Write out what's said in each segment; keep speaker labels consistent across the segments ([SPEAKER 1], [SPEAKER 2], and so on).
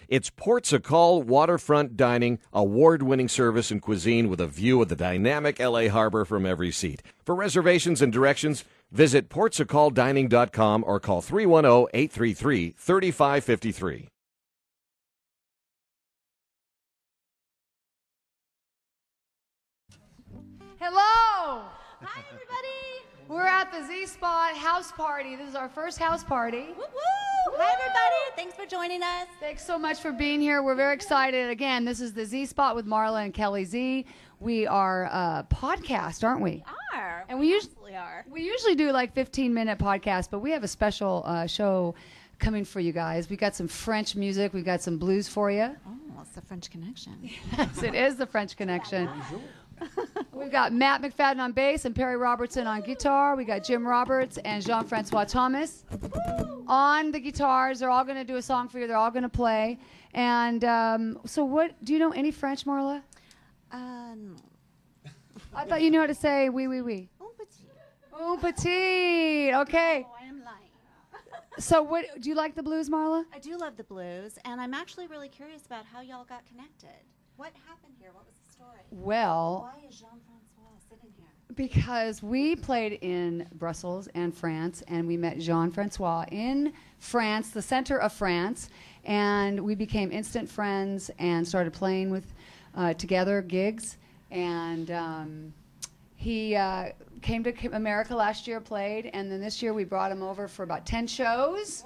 [SPEAKER 1] It's Ports a Call waterfront dining, award-winning service and cuisine with a view of the dynamic L.A. harbor from every seat. For reservations and directions, visit portsacalldining.com or call 310-833-3553.
[SPEAKER 2] Hello! Hi, everybody! We're at the Z-Spot house party. This is our first house party.
[SPEAKER 3] Woo woo! Hi, everybody! Thanks for joining us.
[SPEAKER 2] Thanks so much for being here. We're very excited. Again, this is the Z-Spot with Marla and Kelly Z. We are a podcast, aren't we?
[SPEAKER 3] And we usually are.
[SPEAKER 2] We usually do like 15-minute podcasts, but we have a special show coming for you guys. We got some French music. We've got some blues for you.
[SPEAKER 3] Oh, it's the French Connection.
[SPEAKER 2] Yes, it is the French Connection. We've got Matt McFadden on bass and Perry Robertson on guitar. We got Jim Roberts and Francois Thomas on the guitars. They're all going to do a song for you. They're all going to play. And so what, do you know any French, Marla?
[SPEAKER 3] No.
[SPEAKER 2] I thought you knew how to say oui, oui, oui.
[SPEAKER 3] Un petit.
[SPEAKER 2] Un petit. Okay.
[SPEAKER 3] Oh, I am lying.
[SPEAKER 2] So what, do you like the blues, Marla?
[SPEAKER 3] I do love the blues, and I'm actually really curious about how y'all got connected. What happened here? What was the story?
[SPEAKER 2] Well,
[SPEAKER 3] Why is Jean-Francois sitting here?
[SPEAKER 2] because we played in Brussels and France, and we met Jean-Francois in France, the center of France, and we became instant friends and started playing with together gigs. And he came to America last year, played, and then this year we brought him over for about 10 shows.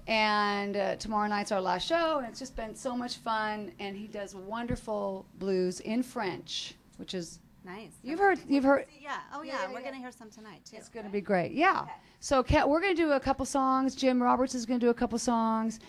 [SPEAKER 2] And tomorrow night's our last show, and it's just been so much fun. And he does wonderful blues in French, which is
[SPEAKER 3] nice.
[SPEAKER 2] You've heard. Yeah.
[SPEAKER 3] Oh, yeah. We're going to hear some tonight, too.
[SPEAKER 2] It's going to be great. Yeah. Okay. So we're going to do a couple songs. Jim Roberts is going to do a couple songs.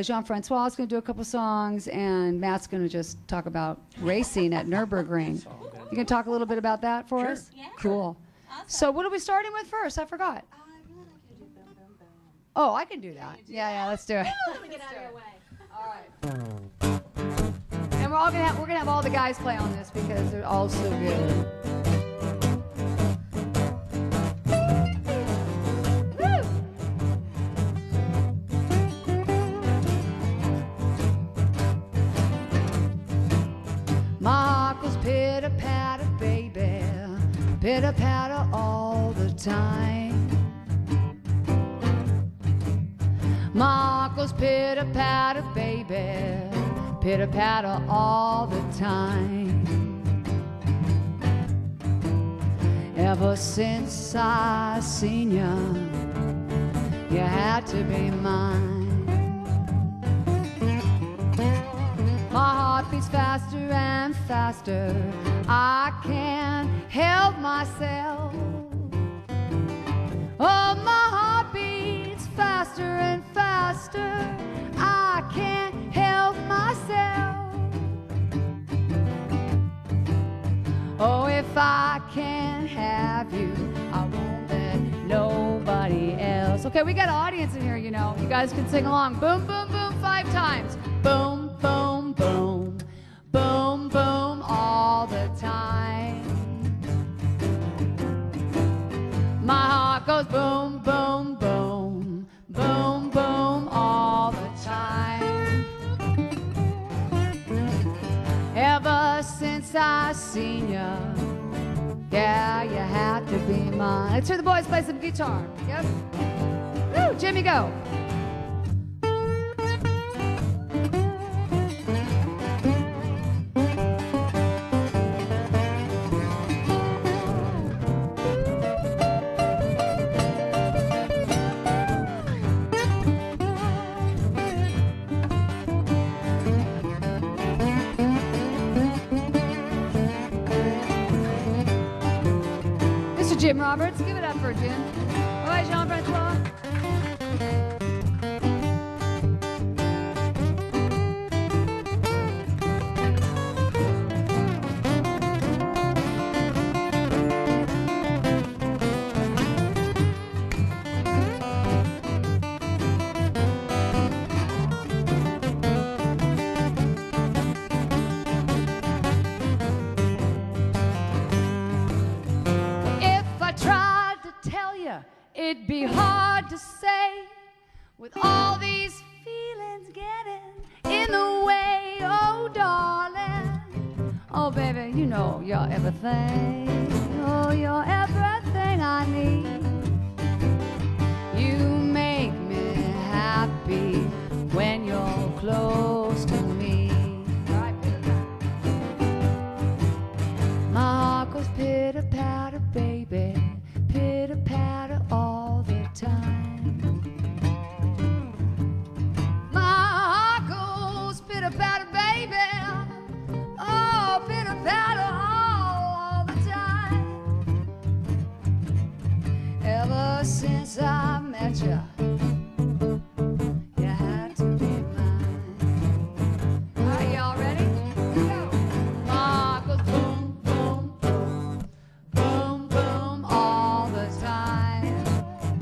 [SPEAKER 2] Jean-Francois is going to do a couple songs, and Matt's going to just talk about racing at Nürburgring. You can talk a little bit about that for us?
[SPEAKER 3] Yeah.
[SPEAKER 2] Cool. Awesome. So what are we starting with first? I forgot.
[SPEAKER 3] I really like you to do boom, boom, boom.
[SPEAKER 2] Oh, I can do that. Yeah, let's do it.
[SPEAKER 3] Let me get out of your way.
[SPEAKER 2] All right. And we're gonna have all the guys play on this because they're all so good. Woo! My heart goes pitter-patter, baby, pitter-patter all the time. My heart goes pitter-patter, baby, pitter-patter all the time. Ever since I seen you, you had to be mine. My heart beats faster and faster, I can't help myself. Oh, my heart beats faster and faster, I can't help myself. Oh, if I can't have you, I won't let nobody else. Okay, we got an audience in here, you know. You guys can sing along. Boom, boom, boom, 5 times. Boom, boom, boom. Boom, boom, all the time. My heart goes boom, boom, boom. Boom, boom, all the time. Ever since I seen you, yeah, you had to be mine. Let's hear the boys play some guitar. Yep. Woo, Jimmy, go. Jim Roberts, give it up for Jim. All right, Jean-Francois. It'd be hard to say with all these feelings getting in the Oh, baby, you know you're everything. Oh, you're everything I need. You make me happy when you're close to me. All right, my heart goes pitter-patter, baby, pitter-patter all the time. My heart goes pitter-patter, baby, oh, pitter-patter all the time. Ever since I met you, you had to be mine. All right, y'all ready? Go. My heart goes boom, boom, boom, boom, boom all the time.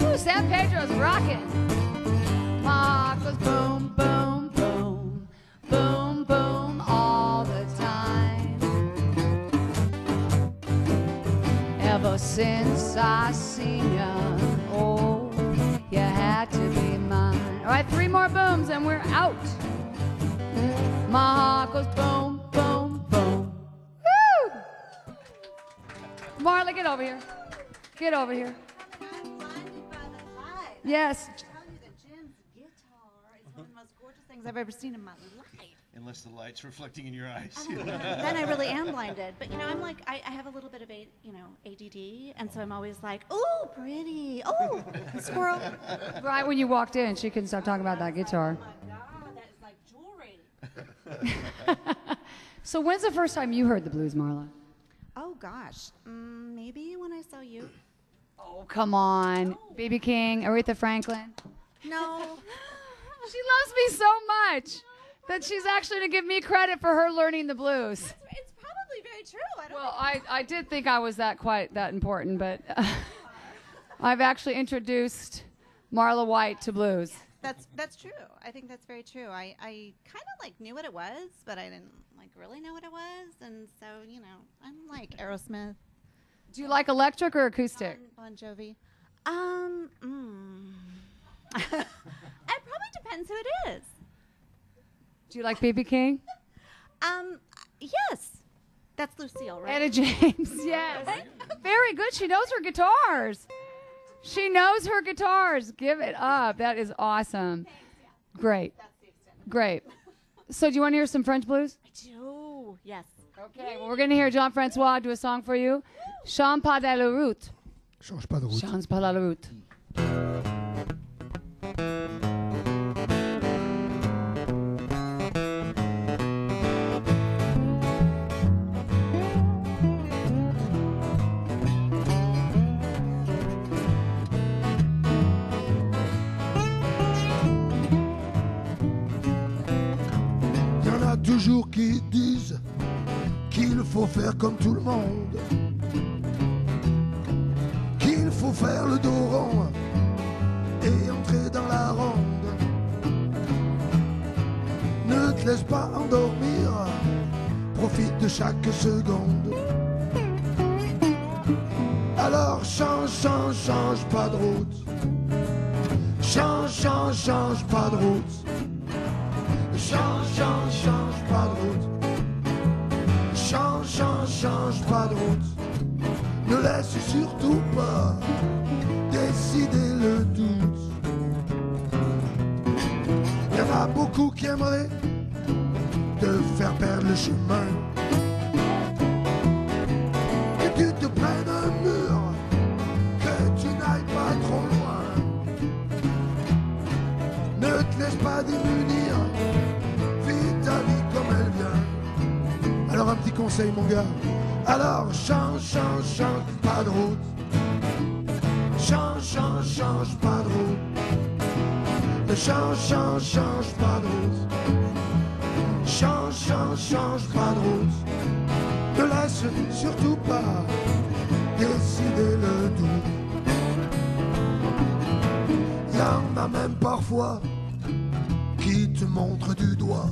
[SPEAKER 2] Ooh, San Pedro's rocking. My heart goes boom, boom, boom, boom, boom all the time. Ever since I seen ya, oh, you had to be mine. All right, 3 more booms and we're out. My heart goes boom, boom, boom. Woo! Marla, get over here. Get over here. Yes.
[SPEAKER 3] I tell you that Jim's guitar is one of the most gorgeous things I've ever seen in my life.
[SPEAKER 4] Unless the light's reflecting in your eyes.
[SPEAKER 3] Then I really am blinded. But you know, I'm like, I have a little bit of ADD, and so I'm always like, oh, pretty, oh, squirrel.
[SPEAKER 2] Right when you walked in, she couldn't stop talking about that guitar.
[SPEAKER 3] Oh my God, that is like jewelry.
[SPEAKER 2] So when's the first time you heard the blues, Marla?
[SPEAKER 3] Oh gosh, maybe when I saw you.
[SPEAKER 2] Oh, come on. B.B. King, Aretha Franklin.
[SPEAKER 3] No.
[SPEAKER 2] She loves me so much that she's actually going to give me credit for her learning the blues.
[SPEAKER 3] It's probably very true. I don't
[SPEAKER 2] Well,
[SPEAKER 3] know.
[SPEAKER 2] I did think I was quite that important, but I've actually introduced Marla White to blues.
[SPEAKER 3] That's true. I think that's very true. I kind of like knew what it was, but I didn't like really know what it was, and so I'm like Aerosmith,
[SPEAKER 2] Do you like electric or acoustic?
[SPEAKER 3] Bon Jovi. It probably depends who it is.
[SPEAKER 2] Do you like B.B. King?
[SPEAKER 3] Yes. That's Lucille, right?
[SPEAKER 2] Etta James, yes. Very good. She knows her guitars. She knows her guitars. Give it up. That is awesome. Great.
[SPEAKER 3] That's the extent.
[SPEAKER 2] Great. So do you want to hear some French blues?
[SPEAKER 3] I do. Yes.
[SPEAKER 2] Okay, well, we're going to hear Jean-Francois do a song for you. Chante pas de la route.
[SPEAKER 5] Change pas de route.
[SPEAKER 2] Chante pas la route.
[SPEAKER 5] Il y en a toujours qui disent qu'il faut faire comme tout le monde, qu'il faut faire le dos rond et entrer dans la ronde. Ne te laisse pas endormir, profite de chaque seconde. Alors change, change, change pas de route. Change, change, change pas de route. Change, change, change pas de route. Change, change, change pas de route. Ne laisse surtout pas décider le doute. Il y en a beaucoup qui aimeraient te faire perdre le chemin, que tu te prennes un mur, que tu n'ailles pas trop loin. Ne te laisse pas démunir, vis ta vie comme elle vient. Alors un petit conseil mon gars, alors change, change, change pas de route. Change, change, change pas de route. Change, change, change pas de route. Change, change, change pas de route. Ne laisse surtout pas décider le doute. Il y en a même parfois qui te montrent du doigt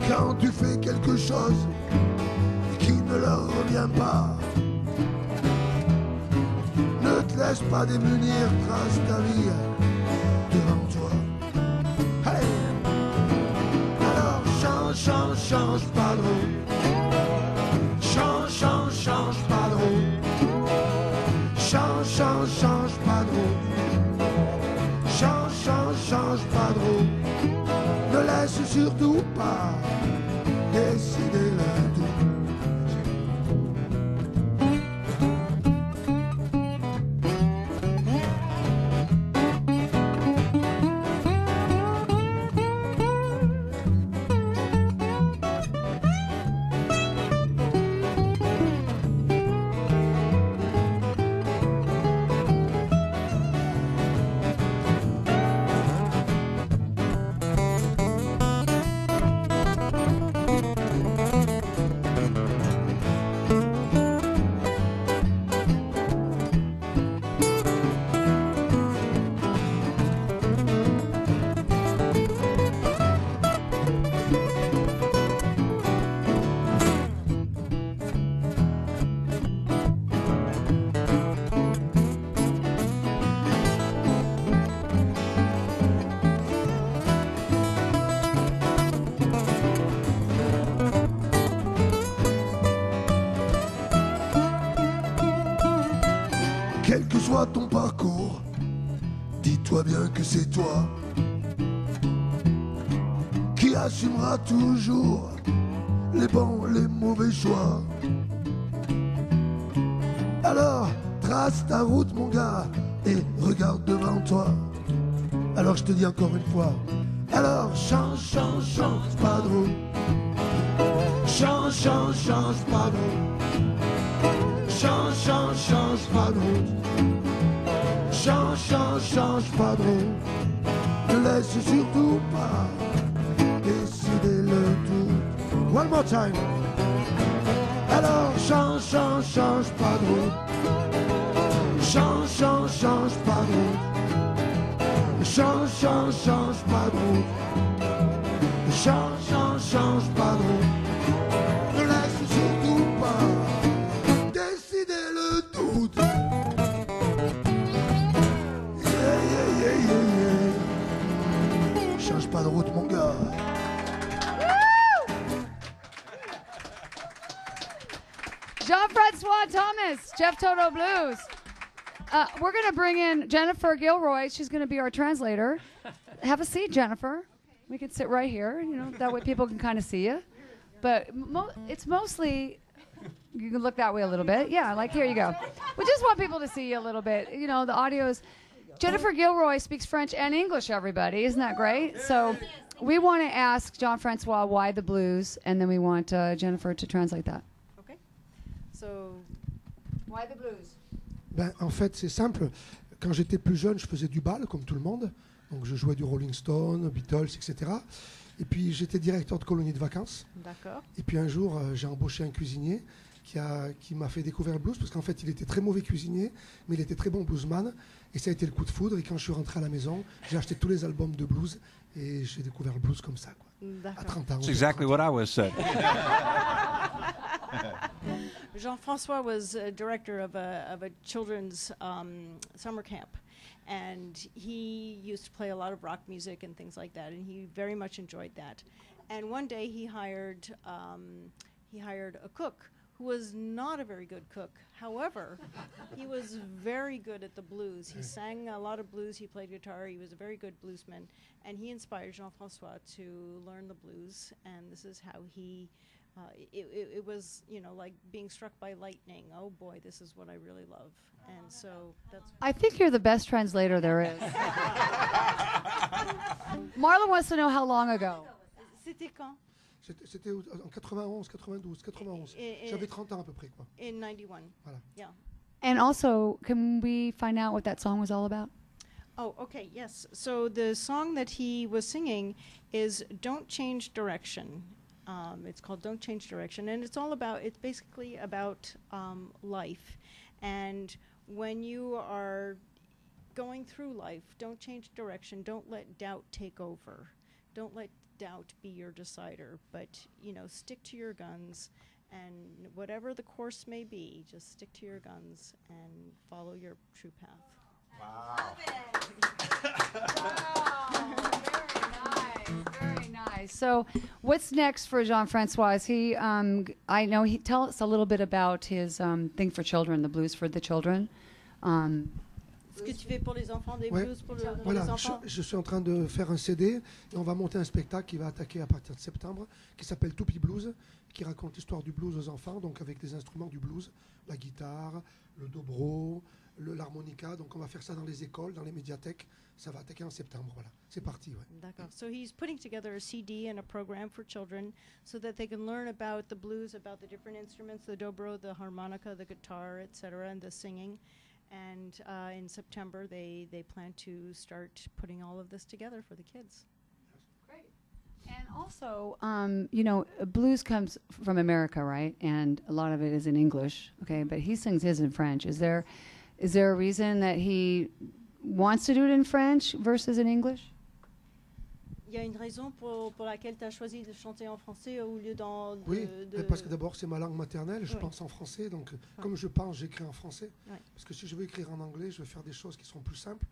[SPEAKER 5] quand tu fais quelque chose qui ne leur revient pas. Ne te laisse pas démunir, trace ta vie devant toi. Hey! Alors change, change, change pas de route. Change, change, change pas de route. Change, change, change pas de route. Change, change, change pas de route. Ne laisse surtout pas décider le tout. Quel que soit ton parcours, dis-toi bien que c'est toi qui assumera toujours les bons, les mauvais choix. Alors, trace ta route, mon gars, et regarde devant toi. Alors, je te dis encore une fois, alors change, change, change pas de route. Change, change, change pas de route. Change, change, change pas de route. Change, change, change pas de route. Ne laisse surtout pas décider le tout. One more time. Alors change, change, change pas de route. Change, change, change pas de route. Change, change, change pas de route. Change, change, change pas de route. Ne laisse surtout pas décider le doute. Yeah, yeah, yeah, yeah, yeah. Change pas de route, mon gars.
[SPEAKER 2] Jean-Francois Thomas, Jeff Toto Blues. We're going to bring in Jennifer Gilroy. She's going to be our translator. Have a seat, Jennifer. We can sit right here. You know, that way people can kind of see you. But it's mostly, you can look that way a little bit. Yeah, like here you go. We just want people to see you a little bit. You know, the audio is... Jennifer Gilroy speaks French and English, everybody. Isn't that great? So we want to ask Jean-Francois why the blues, and then we want Jennifer to translate that.
[SPEAKER 6] Okay. So,
[SPEAKER 2] Why the blues?
[SPEAKER 5] Ben, en fait, c'est simple. Quand j'étais plus jeune, je faisais du bal, comme tout le monde. Donc, je jouais du Rolling Stone, Beatles, etc. Et puis, j'étais directeur de colonie de vacances.
[SPEAKER 6] d'accord.
[SPEAKER 5] Et puis, un jour, j'ai embauché un cuisinier qui m'a fait découvrir le blues, parce qu'en fait, il était très mauvais cuisinier, mais il était très bon bluesman. Et ça a été le coup de foudre. Et quand je suis rentré à la maison, j'ai acheté tous les albums de blues. Et j'ai découvert le blues comme ça, quoi. À
[SPEAKER 6] D'accord.
[SPEAKER 5] 30 ans.
[SPEAKER 7] That's exactly what I was saying.
[SPEAKER 6] Jean-Francois was a director of a children's summer camp, and he used to play a lot of rock music and things like that, and he very much enjoyed that. And one day he hired a cook who was not a very good cook. However, he was very good at the blues. He sang a lot of blues, he played guitar, he was a very good bluesman, and he inspired Jean-Francois to learn the blues, and this is how he, it was, you know, like being struck by lightning. Oh boy, this is what I really love. And so that's...
[SPEAKER 2] I think you're the best translator there is. Marla wants to know how long ago.
[SPEAKER 6] C'était quand?
[SPEAKER 5] C'était en 91, 92, 91. J'avais 30 ans à peu près, quoi.
[SPEAKER 6] In 91.
[SPEAKER 5] Voilà.
[SPEAKER 6] Yeah.
[SPEAKER 2] And also, can we find out what that song was all about?
[SPEAKER 6] Oh, okay, yes. So the song that he was singing is Don't Change Direction. It's called Don't Change Direction, and it's all about, it's basically about life. And when you are going through life, don't change direction, don't let doubt take over. Don't let doubt be your decider, but, you know, stick to your guns, and whatever the course may be, just stick to your guns and follow your true path.
[SPEAKER 2] Wow, very nice, very nice. nice. So, what's next for Jean-Francois? Is he? I know he. Tell us a little bit about his thing for children, the blues for the children.
[SPEAKER 6] Ce que tu fais pour les enfants, des
[SPEAKER 5] Ouais.
[SPEAKER 6] blues pour
[SPEAKER 5] Voilà,
[SPEAKER 6] les enfants.
[SPEAKER 5] je suis en train de faire un CD et on va monter un spectacle qui va attaquer à partir de septembre, qui s'appelle Toupie Blues, qui raconte l'histoire du blues aux enfants, donc avec les instruments du blues, la guitare, le dobro, l'harmonica. Donc on va faire ça dans les écoles, dans les médiathèques. Ça va attaquer en septembre. Voilà, c'est parti. Ouais.
[SPEAKER 6] D'accord. So he's putting together a CD and a program for children so that they can learn about the blues, about the different instruments, the dobro, the harmonica, the guitar, etc., and the singing. And in September, they plan to start putting all of this together for the kids.
[SPEAKER 2] Great. And also, you know, blues comes from America, right? And a lot of it is in English, okay? But he sings his in French. Is there a reason that he wants to do it in French versus in English?
[SPEAKER 6] Il y a une raison pour laquelle tu as choisi de chanter en français au lieu
[SPEAKER 5] Oui, parce que d'abord c'est ma langue maternelle, je
[SPEAKER 6] Oui.
[SPEAKER 5] pense en français, donc comme je pense, j'écris en français.
[SPEAKER 6] Oui.
[SPEAKER 5] Parce que si je veux écrire en anglais, je vais faire des choses qui seront plus simples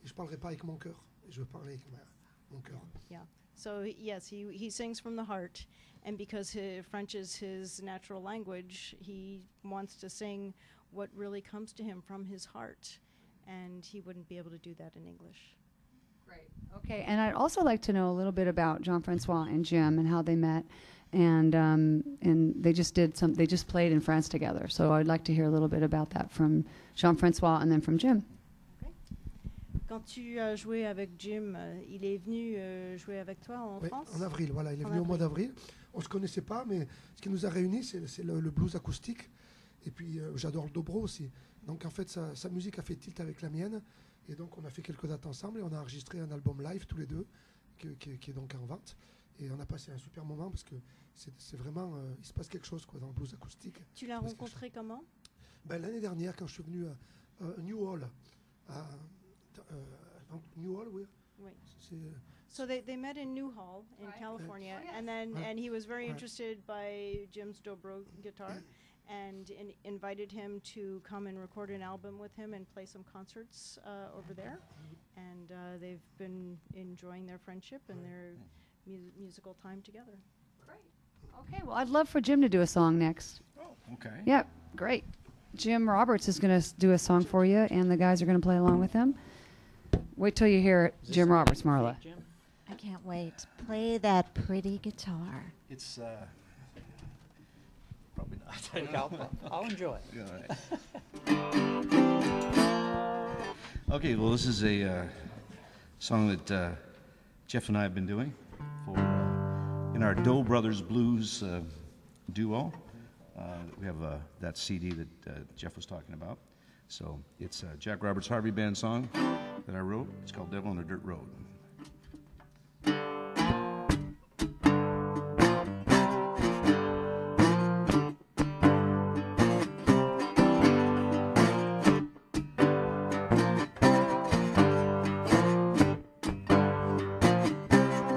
[SPEAKER 5] et je ne parlerai pas avec mon cœur. Et je veux parler avec mon cœur.
[SPEAKER 6] Yeah. So yes, he sings from the heart, and because French is his natural language, he wants to sing what really comes to him from his heart, and he wouldn't be able to do that in English.
[SPEAKER 2] Great. Okay, and I'd also like to know a little bit about Jean-Francois and Jim and how they met, and they just played in France together. So I'd like to hear a little bit about that from Jean-Francois and then from Jim.
[SPEAKER 6] Quand tu as joué avec Jim, il est venu jouer avec toi en
[SPEAKER 5] Oui,
[SPEAKER 6] France?
[SPEAKER 5] en avril, voilà, il est
[SPEAKER 6] En
[SPEAKER 5] venu au mois
[SPEAKER 6] avril.
[SPEAKER 5] d'avril. On ne se connaissait pas, mais ce qui nous a réunis, c'est le blues acoustique. Et puis j'adore le dobro aussi. Donc en fait, sa musique a fait tilt avec la mienne. Et donc on a fait quelques dates ensemble et on a enregistré un album live tous les deux, qui est donc en vente. Et on a passé un super moment parce que c'est vraiment, il se passe quelque chose quoi, dans le blues acoustique.
[SPEAKER 6] Tu l'as rencontré comment?
[SPEAKER 5] Ben, l'année dernière, quand je suis venu à New Hall, New Hall, oui.
[SPEAKER 6] Oui.
[SPEAKER 5] C'est,
[SPEAKER 6] So they met in New Hall in California, and then and he was very interested by Jim's dobro guitar, and invited him to come and record an album with him and play some concerts over there. And they've been enjoying their friendship and their musical time together.
[SPEAKER 2] Great. Okay, well, I'd love for Jim to do a song next.
[SPEAKER 4] Oh, okay.
[SPEAKER 2] Yep, great. Jim Roberts is going to do a song for you, and the guys are going to play along with him. Wait till you hear Jim Roberts, Marla.
[SPEAKER 3] I can't wait. Play that pretty guitar.
[SPEAKER 4] It's probably not.
[SPEAKER 7] I'll enjoy it.
[SPEAKER 4] Yeah, all right. Okay, well, this is a song that Jeff and I have been doing for in our Doe Brothers Blues duo. We have that CD that Jeff was talking about. So it's a Jack Roberts Harvey Band song that I wrote. It's called Devil on a Dirt Road.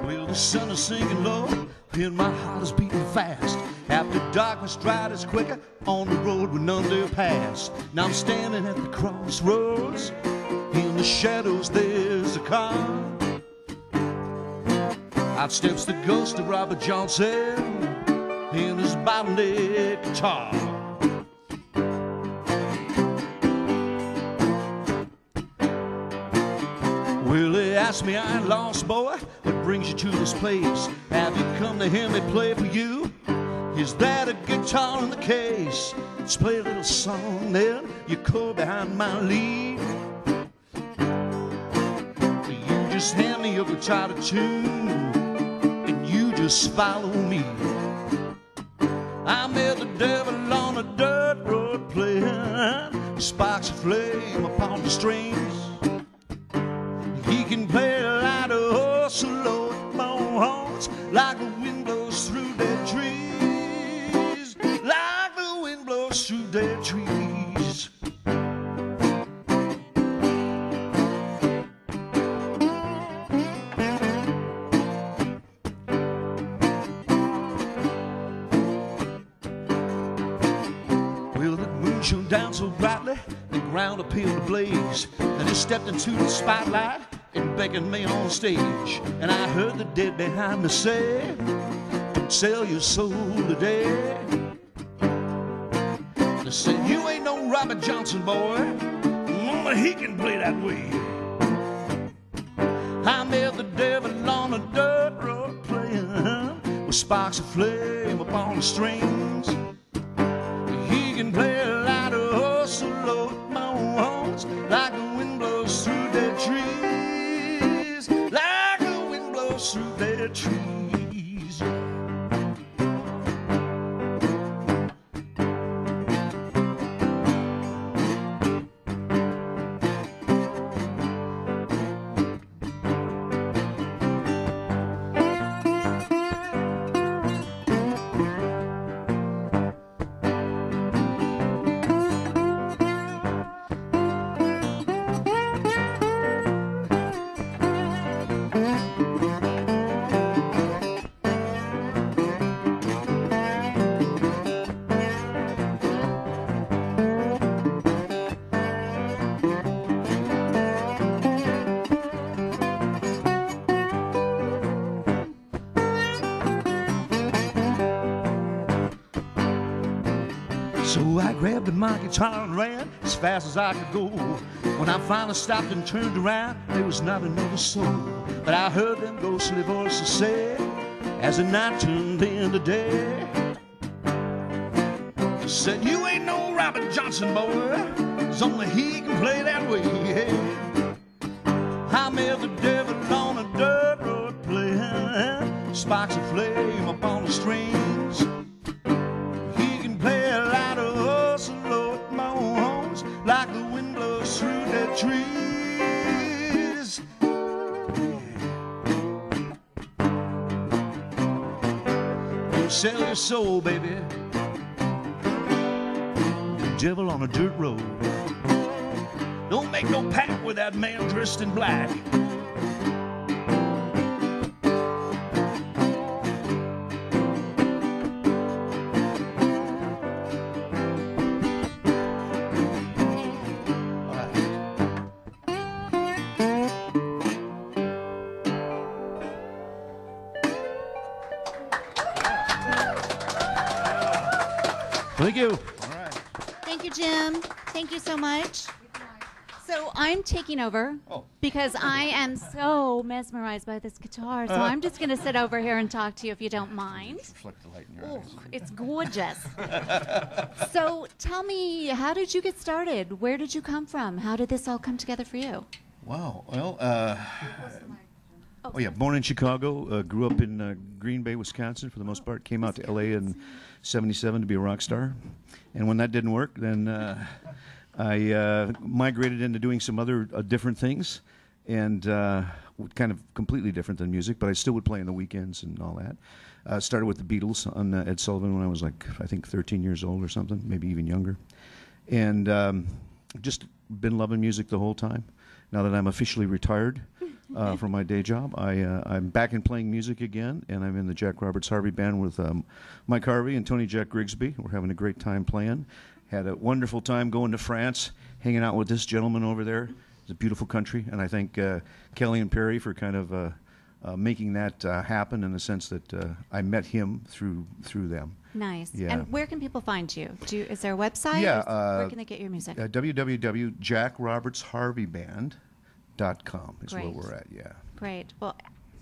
[SPEAKER 4] Well, the sun is sinking low, and my heart is beating fast. After darkness, stride is quicker on the road with none to pass. Now I'm standing at the crossroads. In the shadows, there's a car. Out steps the ghost of Robert Johnson in his bottleneck guitar. Well, they asked me, I ain't lost, boy. What brings you to this place? Have you come to hear me play for you? Is that a guitar in the case? Let's play a little song, then you go behind my lead. You just hand me your guitar to tune, and you just follow me. I met the devil on a dirt road playing sparks of flame upon the strings. He can play like a horse low horns, like the wind blows through dead trees, like the wind blows through dead trees. Well, the moon shone down so brightly, the ground appeared to blaze. And he stepped into the spotlight and beckon me on stage, and I heard the dead behind me say, sell your soul today. They said, you ain't no Robert Johnson, boy. Only he can play that way. I met the devil on a dirt road playing with sparks of flame upon the strings. He can play like a horse load bones, like the wind blows through dead trees, like the wind blows through dead trees. So I grabbed my guitar and ran as fast as I could go. When I finally stopped and turned around, there was not another soul. But I heard them ghostly voices say, as the night turned into day, they said, you ain't no Robert Johnson, boy. There's only he can play that way. I met the devil on a dirt road playing sparks of flame upon the strings. Like the wind blows through the trees. Don't sell your soul, baby. Devil on a dirt road. Don't make no pact with that man dressed in black. Thank you.
[SPEAKER 7] All right.
[SPEAKER 3] Thank you, Jim. Thank you so much. So I'm taking over because I am so mesmerized by this guitar. So I'm just going to sit over here and talk to you if you don't mind.
[SPEAKER 7] Flick the light in your
[SPEAKER 3] Oh,
[SPEAKER 7] eyes.
[SPEAKER 3] it's gorgeous. So tell me, how did you get started? Where did you come from? How did this all come together for you?
[SPEAKER 7] Wow. Well,
[SPEAKER 4] Born in Chicago, grew up in Green Bay, Wisconsin for the most part. Came out to L.A. in '77 to be a rock star. And when that didn't work, then I migrated into doing some other different things, and kind of completely different than music, but I still would play on the weekends and all that. Started with the Beatles on Ed Sullivan when I was like, I think 13 years old or something, maybe even younger. And just been loving music the whole time. Now that I'm officially retired from my day job, I'm back in playing music again, and I'm in the Jack Roberts Harvey Band with Mike Harvey and Tony Jack Grigsby. We're having a great time playing. Had a wonderful time going to France, hanging out with this gentleman over there. It's a beautiful country, and I thank Kelly and Perry for kind of making that happen in the sense that I met him through them.
[SPEAKER 3] Nice.
[SPEAKER 4] Yeah.
[SPEAKER 3] And where can people find you? Is there a website?
[SPEAKER 4] Yeah.
[SPEAKER 3] Where can they get your music?
[SPEAKER 4] www.jackrobertsharveyBand.com is where
[SPEAKER 3] Great.
[SPEAKER 4] we're at, yeah.
[SPEAKER 3] Great. Well,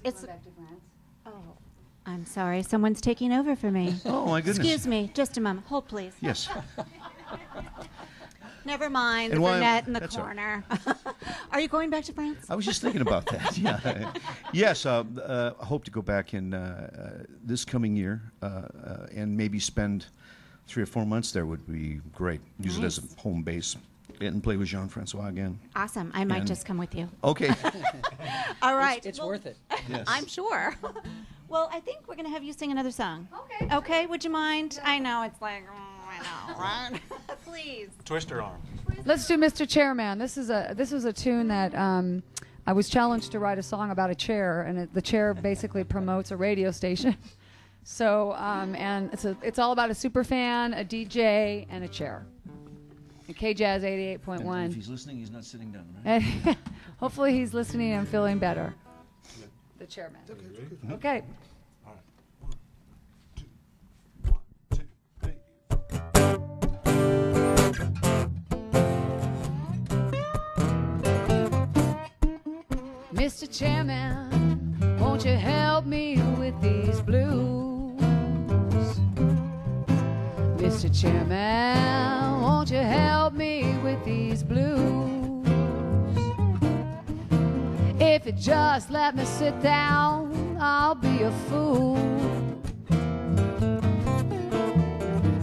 [SPEAKER 3] it's... Oh, I'm sorry. Someone's taking over for me.
[SPEAKER 4] Oh, my goodness.
[SPEAKER 3] Excuse me. Just a moment. Hold, please.
[SPEAKER 4] Yes.
[SPEAKER 3] Never mind.
[SPEAKER 4] And
[SPEAKER 3] The
[SPEAKER 4] why-
[SPEAKER 3] brunette in the
[SPEAKER 4] that's all
[SPEAKER 3] corner. Are you going back to France?
[SPEAKER 4] I was just thinking about that. Yeah. Yes, I hope to go back in this coming year and maybe spend 3 or 4 months there would be great. Use it as
[SPEAKER 3] Nice.
[SPEAKER 4] a home base and play with Jean-Francois again.
[SPEAKER 3] Awesome. I might
[SPEAKER 4] And-
[SPEAKER 3] just come with you.
[SPEAKER 4] Okay.
[SPEAKER 3] All right.
[SPEAKER 8] It's
[SPEAKER 3] Well,
[SPEAKER 8] worth it.
[SPEAKER 4] Yes.
[SPEAKER 3] I'm sure. Well, I think we're going to have you sing another song.
[SPEAKER 2] Okay.
[SPEAKER 3] Okay, would you mind? I know, it's like, I know, right? Please.
[SPEAKER 9] Twister arm.
[SPEAKER 2] Let's do Mr. Chairman. This was a tune that I was challenged to write a song about a chair, and the chair basically promotes a radio station. So and it's all about a super fan, a DJ, and a chair. And KJazz
[SPEAKER 4] If
[SPEAKER 2] 88.1.
[SPEAKER 4] he's listening, he's not sitting down, right?
[SPEAKER 2] Hopefully he's listening and feeling better. The chairman. Okay. Mr. Chairman, won't you help me with these blues? Mr. Chairman, won't you help me with these blues? If you just let me sit down, I'll be a fool.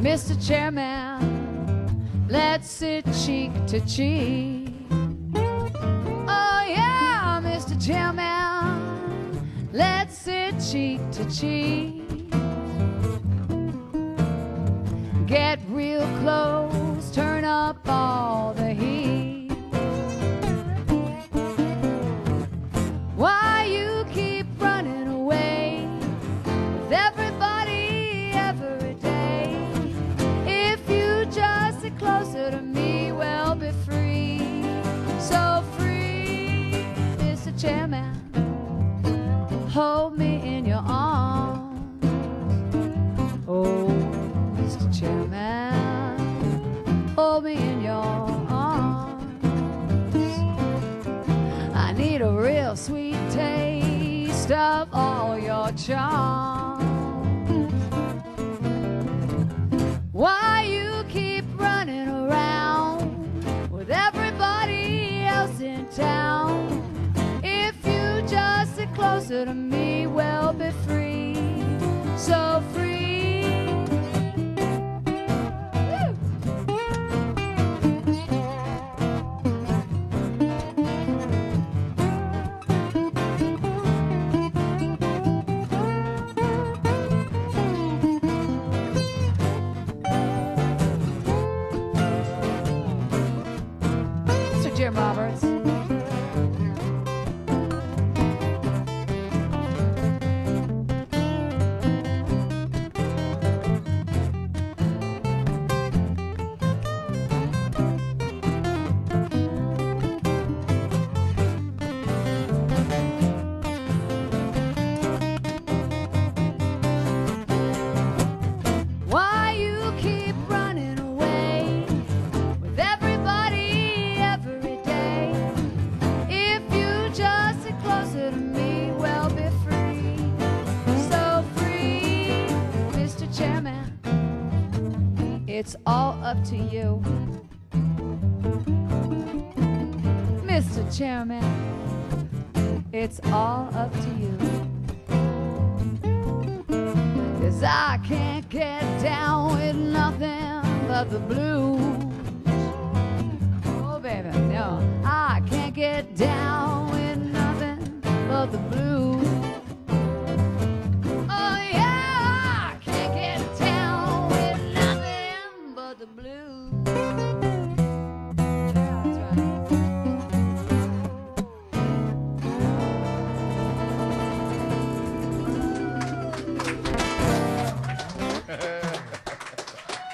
[SPEAKER 2] Mr. Chairman, let's sit cheek to cheek. Mr. Chairman, let's sit cheek to cheek. Get real close, turn up all the heat. Why you keep running away with everybody every day? If you just sit closer to me, we'll be free. So free. Chairman, hold me in your arms. Oh, Mr. Chairman, hold me in your arms. I need a real sweet taste of all your charms. Why you keep running around with everybody else in town? Just sit closer to me, we'll be free, so free. Mr. Jim Roberts. It's all up to you, Mr. Chairman. It's all up to you. 'Cause I can't get down with nothing but the blues. Oh, baby, no, I can't get down with nothing but the blues.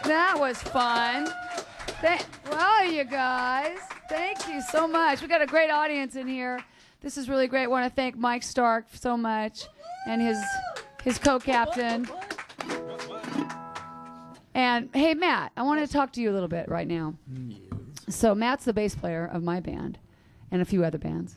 [SPEAKER 2] That was fun. Well, you guys, thank you so much. We got a great audience in here. This is really great. I want to thank Mike Stark so much and his co-captain. And hey, Matt, I want to talk to you a little bit right now. So Matt's the bass player of my band and a few other bands.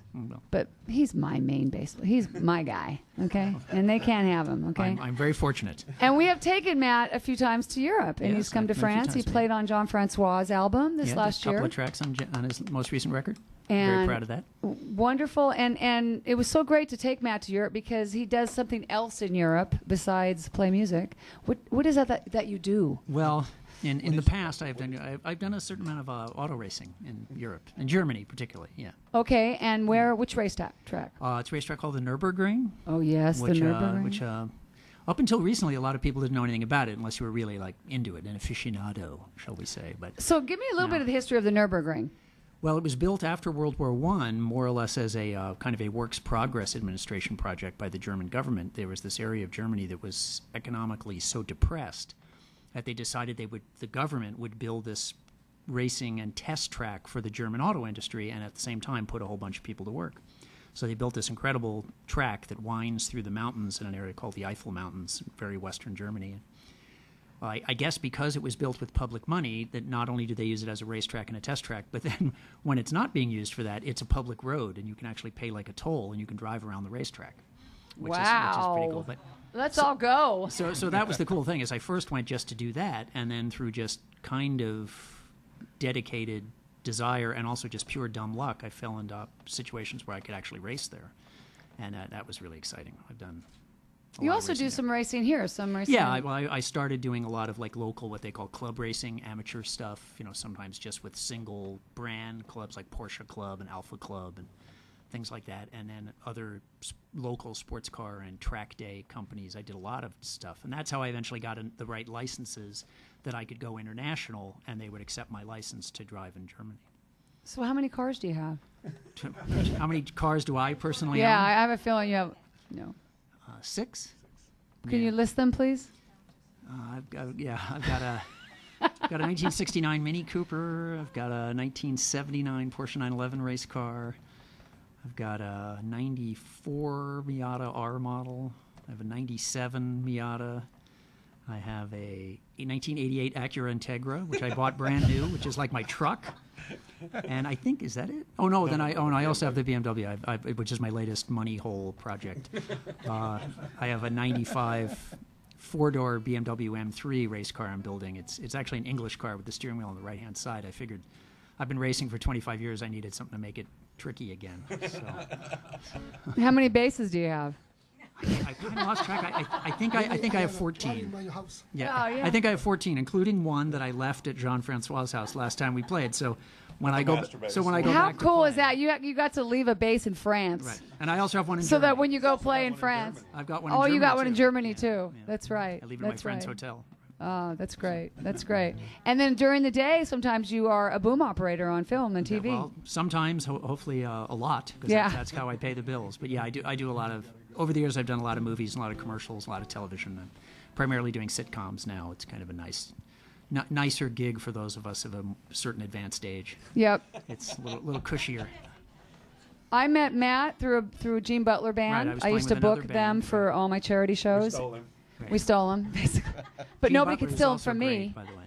[SPEAKER 2] But he's my main bass player. He's my guy, okay? And they can't have him, okay?
[SPEAKER 7] I'm very fortunate.
[SPEAKER 2] And we have taken Matt a few times to Europe, and
[SPEAKER 7] Yes,
[SPEAKER 2] he's come to
[SPEAKER 7] I've been a few
[SPEAKER 2] France. He
[SPEAKER 7] times,
[SPEAKER 2] played on Jean Francois' album this last year.
[SPEAKER 7] A couple of tracks on his most recent record.
[SPEAKER 2] And
[SPEAKER 7] very proud of that.
[SPEAKER 2] Wonderful. And it was so great to take Matt to Europe because he does something else in Europe besides play music. What is that you do?
[SPEAKER 7] Well, in the past, I've done a certain amount of auto racing in Europe, in Germany particularly. Yeah.
[SPEAKER 2] Okay, and which racetrack?
[SPEAKER 7] It's a racetrack called the Nürburgring.
[SPEAKER 2] Oh yes, the Nürburgring.
[SPEAKER 7] Which up until recently, a lot of people didn't know anything about it unless you were really like into it, an aficionado, shall we say? But
[SPEAKER 2] so give me a little bit of the history of the Nürburgring.
[SPEAKER 7] Well, it was built after World War I, more or less as a kind of a works progress administration project by the German government. There was this area of Germany that was economically so depressed that they decided the government would build this racing and test track for the German auto industry, and at the same time put a whole bunch of people to work. So they built this incredible track that winds through the mountains in an area called the Eifel Mountains, very western Germany. I guess because it was built with public money, that not only do they use it as a racetrack and a test track, but then when it's not being used for that, it's a public road, and you can actually pay like a toll, and you can drive around the racetrack, which is pretty cool. But
[SPEAKER 2] let's all go.
[SPEAKER 7] So that was the cool thing, is I first went just to do that, and then through just kind of dedicated desire and also just pure dumb luck, I fell into situations where I could actually race there, and that was really exciting. I've done.
[SPEAKER 2] You also do some racing here,
[SPEAKER 7] Yeah, I started doing a lot of like local, what they call club racing, amateur stuff. Sometimes just with single brand clubs like Porsche Club and Alpha Club and things like that, and then other local sports car and track day companies. I did a lot of stuff, and that's how I eventually got the right licenses that I could go international, and they would accept my license to drive in Germany.
[SPEAKER 2] So how many cars do you have?
[SPEAKER 7] How many cars do I personally own?
[SPEAKER 2] Yeah, I have a feeling you have. No.
[SPEAKER 7] 6.
[SPEAKER 2] Can you list them, please?
[SPEAKER 7] I've got a 1969 Mini Cooper. I've got a 1979 Porsche 911 race car. I've got a 94 Miata R model. I have a 97 Miata. I have a 1988 Acura Integra, which I bought brand new, which is like my truck. And I think, is that it? Oh, no, then I also have the BMW, which is my latest money hole project. I have a 95 four-door BMW M3 race car I'm building. It's actually an English car with the steering wheel on the right-hand side. I figured I've been racing for 25 years. I needed something to make it tricky again. So.
[SPEAKER 2] How many bases do you have?
[SPEAKER 7] I kind of lost track. I think I have 14. Yeah,
[SPEAKER 2] Oh, yeah.
[SPEAKER 7] I think I have 14, including one that I left at Jean-Francois' house last time we played. So when I go
[SPEAKER 2] How
[SPEAKER 7] back to
[SPEAKER 2] cool
[SPEAKER 7] play,
[SPEAKER 2] is that? You got to leave a base in France.
[SPEAKER 7] Right, and I also have one in
[SPEAKER 2] So
[SPEAKER 7] Germany.
[SPEAKER 2] that when you go play in France.
[SPEAKER 7] I've got one in
[SPEAKER 2] Oh,
[SPEAKER 7] Germany
[SPEAKER 2] you got one
[SPEAKER 7] too.
[SPEAKER 2] in Germany too.
[SPEAKER 7] Yeah.
[SPEAKER 2] That's right.
[SPEAKER 7] I leave it at my friend's hotel.
[SPEAKER 2] Oh, that's great. That's great. And then during the day, sometimes you are a boom operator on film and TV.
[SPEAKER 7] Well, sometimes, hopefully a lot, because that's how I pay the bills. But yeah, I do a lot of, over the years I've done a lot of movies, a lot of commercials, a lot of television. I'm primarily doing sitcoms now. It's kind of a nicer gig for those of us of a certain advanced age.
[SPEAKER 2] Yep.
[SPEAKER 7] It's a little cushier.
[SPEAKER 2] I met Matt through a Gene Butler band.
[SPEAKER 7] Right,
[SPEAKER 2] I used to book them for all my charity shows. We stole him, basically. But
[SPEAKER 7] Gene
[SPEAKER 2] nobody
[SPEAKER 7] Butler
[SPEAKER 2] can
[SPEAKER 7] is
[SPEAKER 2] steal them
[SPEAKER 7] also
[SPEAKER 2] from me.
[SPEAKER 7] great, by the way.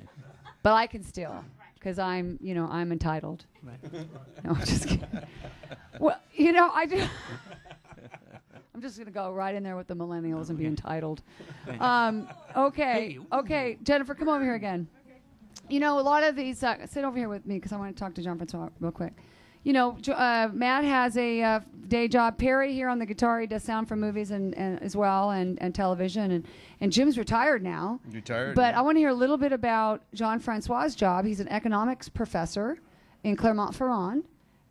[SPEAKER 2] But I can steal because I'm entitled.
[SPEAKER 7] Right.
[SPEAKER 2] No, I'm just kidding. Well, I do. I'm just going to go right in there with the millennials and be entitled. Okay, Jennifer, come over here again. A lot of these, sit over here with me because I want to talk to Jean-Francois real quick. Matt has a day job. Perry here on the guitar, he does sound for movies and as well and television. And Jim's retired now. But I want to hear a little bit about Jean-Francois' job. He's an economics professor in Clermont-Ferrand.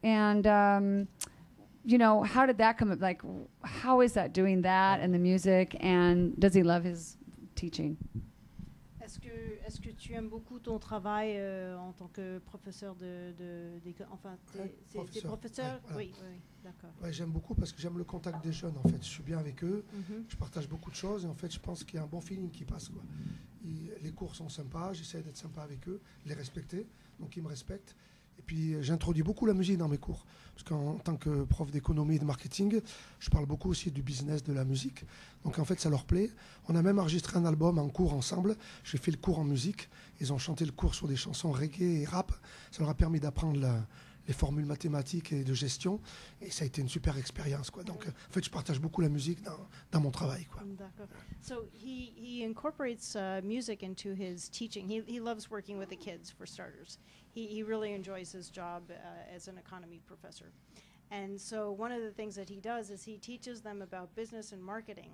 [SPEAKER 2] And, how did that come up? Like, how is that doing that and the music? And does he love his teaching?
[SPEAKER 6] Est-ce que tu aimes beaucoup ton travail en tant que professeur t'es professeur?
[SPEAKER 5] Ouais, voilà.
[SPEAKER 6] Oui, d'accord.
[SPEAKER 5] Ouais, j'aime beaucoup parce que j'aime le contact des jeunes en fait. Je suis bien avec eux, je partage beaucoup de choses et en fait je pense qu'il y a un bon feeling qui passe quoi. Les cours sont sympas, j'essaie d'être sympa avec eux, les respecter, donc ils me respectent. Et puis j'introduis beaucoup la musique dans mes cours, parce qu'en tant que prof d'économie et de marketing, je parle beaucoup aussi du business de la musique. Donc en fait ça leur plaît. On a même enregistré un album en cours ensemble. J'ai fait le cours en musique. Ils ont chanté le cours sur des chansons reggae et rap. Ça leur a permis d'apprendre les formules mathématiques et de gestion. Et ça a été une super expérience, quoi. Donc en fait je partage beaucoup la musique dans mon travail, quoi.
[SPEAKER 6] D'accord. So he incorporates music into his teaching. He loves working with the kids, for starters. He really enjoys his job as an economy professor. And so one of the things that he does is he teaches them about business and marketing.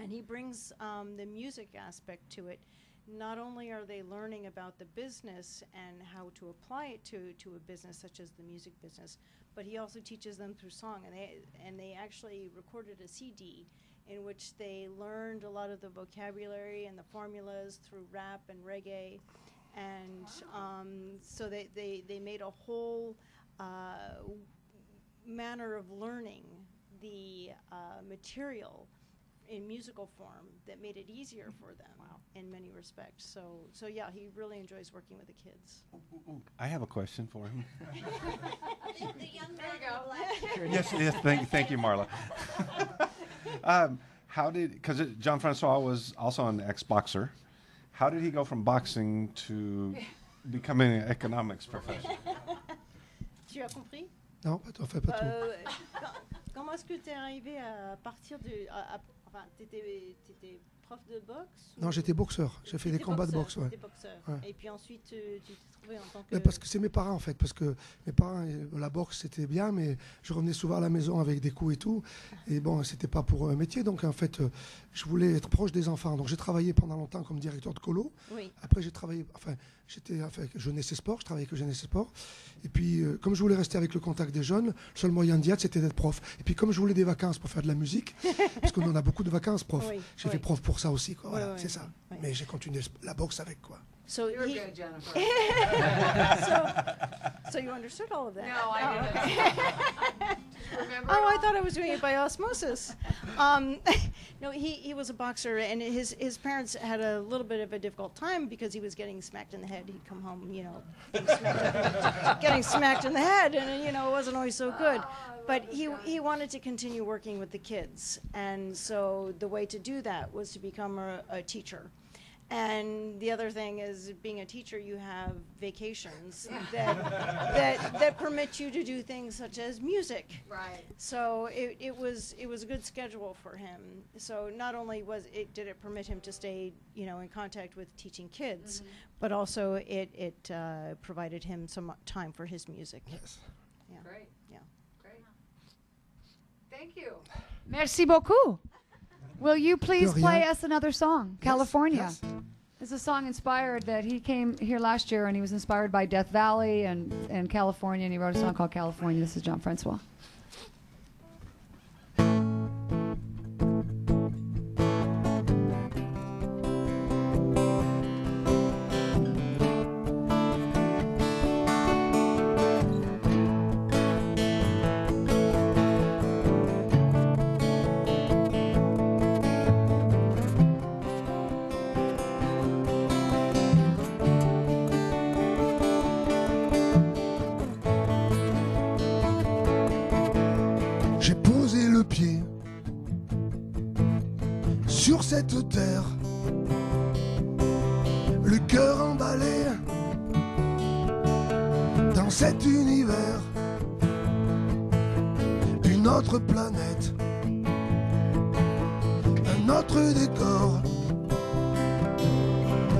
[SPEAKER 6] And he brings the music aspect to it. Not only are they learning about the business and how to apply it to a business such as the music business, but he also teaches them through song. And they actually recorded a CD in which they learned a lot of the vocabulary and the formulas through rap and reggae. And so they made a whole manner of learning the material in musical form that made it easier for them in many respects. So yeah, he really enjoys working with the kids.
[SPEAKER 8] I have a question for him.
[SPEAKER 3] The young man in the black shirt.
[SPEAKER 8] Yes, thank you, Marla. How did, because Jean-Francois was also an ex-boxer, how did he go from boxing to becoming an economics professor?
[SPEAKER 6] Tu as compris?
[SPEAKER 5] Non, pas tout, enfin, pas tout.
[SPEAKER 6] Comment est-ce que tu es arrivé à partir de... Enfin, tu étais prof de boxe?
[SPEAKER 5] Non, j'étais boxeur. J'ai fait des combats de boxe, ouais.
[SPEAKER 6] Boxeur.
[SPEAKER 5] Ouais.
[SPEAKER 6] Et puis ensuite, tu t'es trouvé en tant que...
[SPEAKER 5] Mais parce que c'est mes parents, en fait. Parce que mes parents, la boxe, c'était bien, mais je revenais souvent à la maison avec des coups et tout. Et bon, c'était pas pour un métier. Donc, en fait, je voulais être proche des enfants. Donc, j'ai travaillé pendant longtemps comme directeur de colo.
[SPEAKER 6] Oui.
[SPEAKER 5] Après, j'ai travaillé... Enfin, j'étais jeunesse et sport. Je travaillais avec jeunesse et sport. Et puis, comme je voulais rester avec le contact des jeunes, le seul moyen d'y être, c'était d'être prof. Et puis, comme je voulais des vacances pour faire de la musique, parce qu'on en a beaucoup de vacances, prof,
[SPEAKER 6] Oui,
[SPEAKER 5] j'ai
[SPEAKER 6] oui.
[SPEAKER 5] fait prof pour ça aussi, quoi. Voilà,
[SPEAKER 6] oui,
[SPEAKER 5] c'est ça.
[SPEAKER 6] oui.
[SPEAKER 5] Mais j'ai continué la boxe avec, quoi.
[SPEAKER 6] So
[SPEAKER 2] You're
[SPEAKER 6] he-
[SPEAKER 2] good, Jennifer.
[SPEAKER 6] So you understood all of that?
[SPEAKER 2] No, I
[SPEAKER 6] Oh,
[SPEAKER 2] didn't.
[SPEAKER 6] okay.
[SPEAKER 2] Remember
[SPEAKER 6] Oh, I thought I was doing it by osmosis. No, he was a boxer, and his parents had a little bit of a difficult time because he was getting smacked in the head. He'd come home, getting smacked in the head, and it wasn't always so good. But he wanted to continue working with the kids, and so the way to do that was to become a teacher. And the other thing is, being a teacher, you have vacations that permit you to do things such as music.
[SPEAKER 2] Right.
[SPEAKER 6] So it was a good schedule for him. So not only did it permit him to stay, in contact with teaching kids, but also it provided him some time for his music.
[SPEAKER 5] Yes.
[SPEAKER 6] Yeah.
[SPEAKER 2] Great.
[SPEAKER 6] Yeah.
[SPEAKER 2] Great. Thank you. Merci beaucoup. Will you please
[SPEAKER 5] De rien.
[SPEAKER 2] play us another song, California?
[SPEAKER 5] Yes.
[SPEAKER 2] It's a song inspired that he came here last year and he was inspired by Death Valley and California, and he wrote a song called California. This is Jean-Francois.
[SPEAKER 5] J'ai posé le pied sur cette terre, le cœur emballé dans cet univers, une autre planète, un autre décor,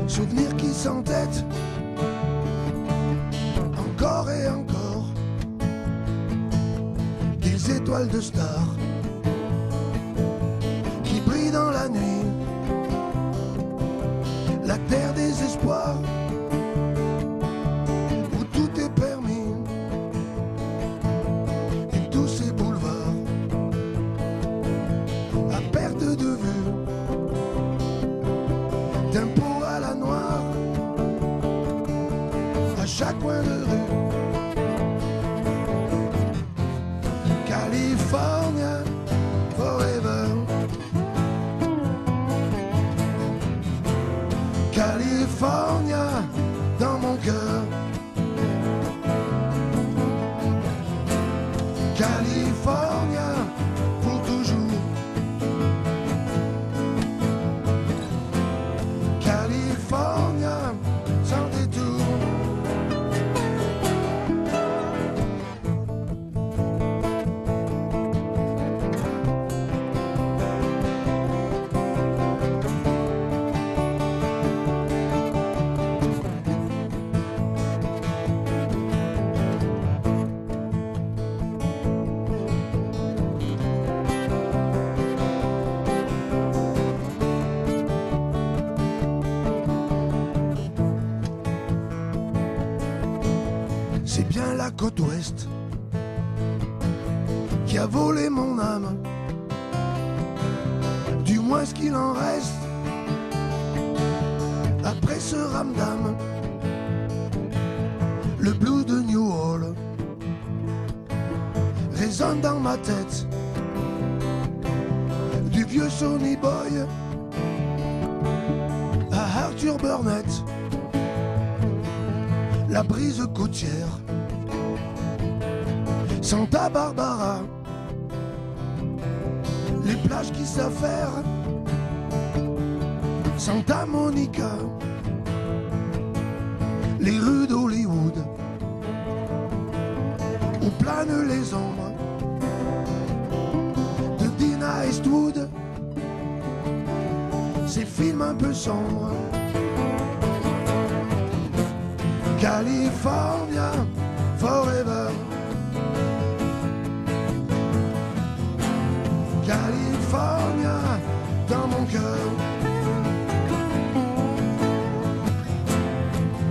[SPEAKER 5] souvenirs qui s'entêtent encore et encore. Des étoiles de stars qui brillent dans la nuit, la terre des espoirs où tout est permis, et tous ces boulevards à perte de vue, d'un pot à la noire, à chaque coin de rue. California forever. California dans mon cœur. California pour toujours. California sans détour. C'est bien la côte ouest qui a volé mon âme, du moins ce qu'il en reste après ce ramdam. Le blues de New Orleans résonne dans ma tête, du vieux Sonny Boy à Arthur Burnett, la brise côtière, Santa Barbara, les plages qui s'affairent, Santa Monica, les rues d'Hollywood, où planent les ombres de Dina Eastwood, ces films un peu sombres. California forever, California dans mon cœur,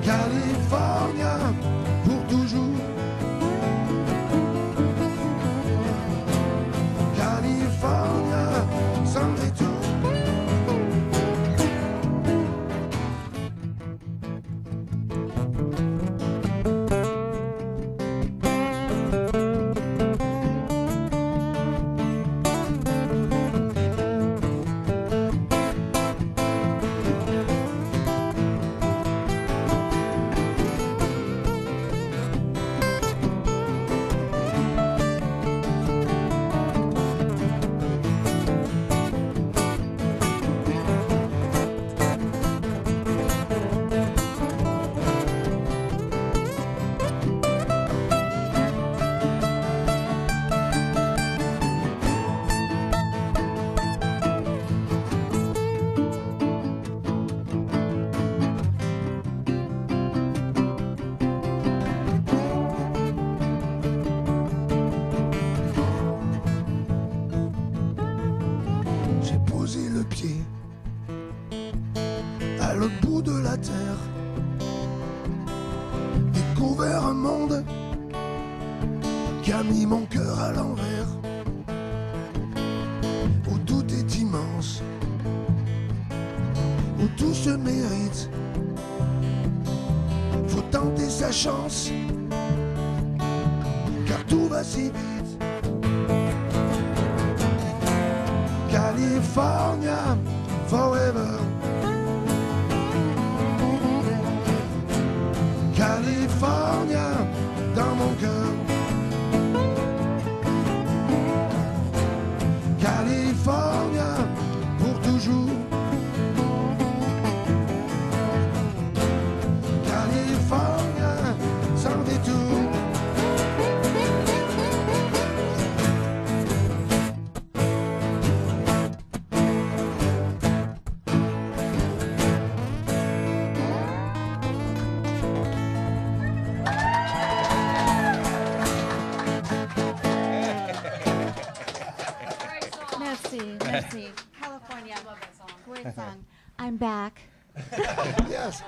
[SPEAKER 5] California pour toujours, California sans détour. Le pied à l'autre bout de la terre, découvert un monde qui a mis mon cœur à l'envers, où tout est immense, où tout se mérite. Faut tenter sa chance, car tout va si vite. California forever, California dans mon cœur, California pour toujours, California sans détour.
[SPEAKER 3] Merci. California. I love that song. Great song. I'm back.
[SPEAKER 5] Yes.